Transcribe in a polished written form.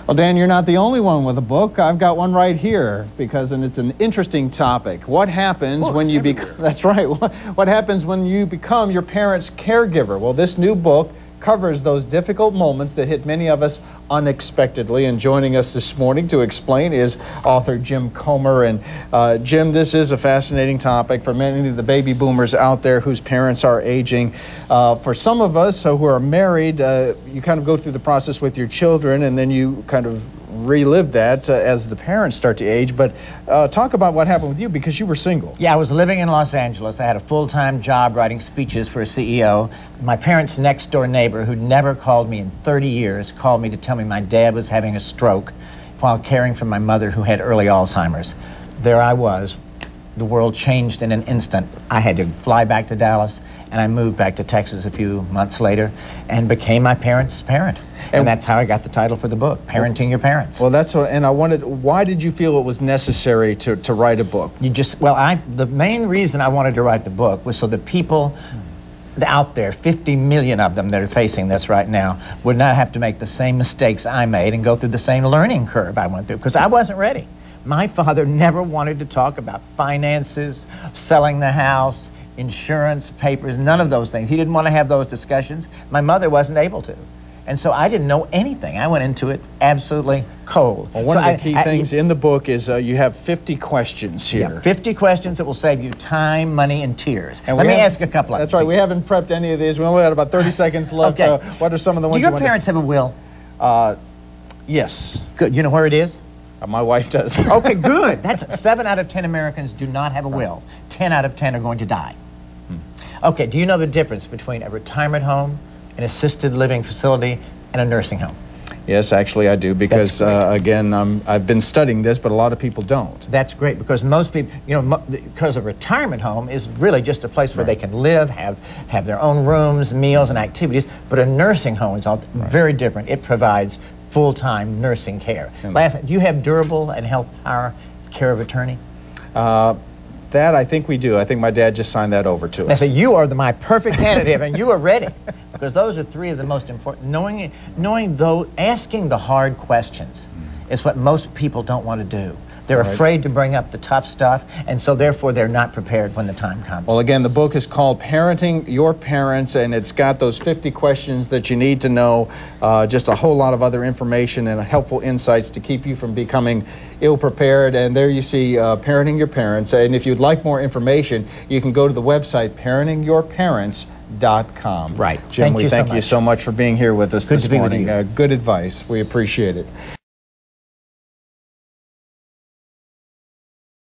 Well, Dan, you're not the only one with a book. I've got one right here and it's an interesting topic. What happens when you become, that's right, what happens when you become your parents' caregiver? Well, this new book covers those difficult moments that hit many of us unexpectedly. And joining us this morning to explain is author Jim Comer. And Jim, this is a fascinating topic for many of the baby boomers out there whose parents are aging. For some of us who are married, you kind of go through the process with your children and then you kind of relive that as the parents start to age. But talk about what happened with you, because you were single. Yeah, I was living in Los Angeles. I had a full-time job writing speeches for a CEO. My parents' next-door neighbor, who'd never called me in 30 years, called me to tell me my dad was having a stroke while caring for my mother, who had early Alzheimer's. There I was. The world changed in an instant. I had to fly back to Dallas, and I moved back to Texas a few months later and became my parents' parent. And that's how I got the title for the book, Parenting Your Parents. Well, that's what, and I wanted, why did you feel it was necessary to write a book? The main reason I wanted to write the book was so that people out there, 50 million of them that are facing this right now, would not have to make the same mistakes I made and go through the same learning curve I went through, because I wasn't ready. My father never wanted to talk about finances, selling the house, insurance, papers, none of those things. He didn't want to have those discussions. My mother wasn't able to. And so I didn't know anything. I went into it absolutely cold. Well, one of the key things in the book is you have 50 questions here. Yeah, 50 questions that will save you time, money, and tears. And let me ask a couple of them. That's right. We haven't prepped any of these. We only had about 30 seconds left. Okay. What are some of the ones Do your parents have a will? Yes. Good. You know where it is? My wife does. Okay, good. That's 7 out of 10 Americans do not have a will. 10 out of 10 are going to die. Okay, do you know the difference between a retirement home, an assisted living facility, and a nursing home? Yes, actually I do, because again, I've been studying this, but a lot of people don't. That's great, because most people, because a retirement home is really just a place where they can live, have their own rooms, meals, and activities, but a nursing home is very different. It provides full-time nursing care. Do you have durable and health power care of attorney? That I think we do. I think my dad just signed that over to us. So you are my perfect candidate, and you are ready, because those are 3 of the most important. Asking the hard questions is what most people don't want to do. They're afraid to bring up the tough stuff, and so therefore they're not prepared when the time comes. Well, again, the book is called Parenting Your Parents, and it's got those 50 questions that you need to know, just a whole lot of other information and helpful insights to keep you from becoming ill-prepared. And there you see Parenting Your Parents. And if you'd like more information, you can go to the website parentingyourparents.com. Right. Jim, we thank you so much for being here with us this morning. Good to be with you. Good advice. We appreciate it.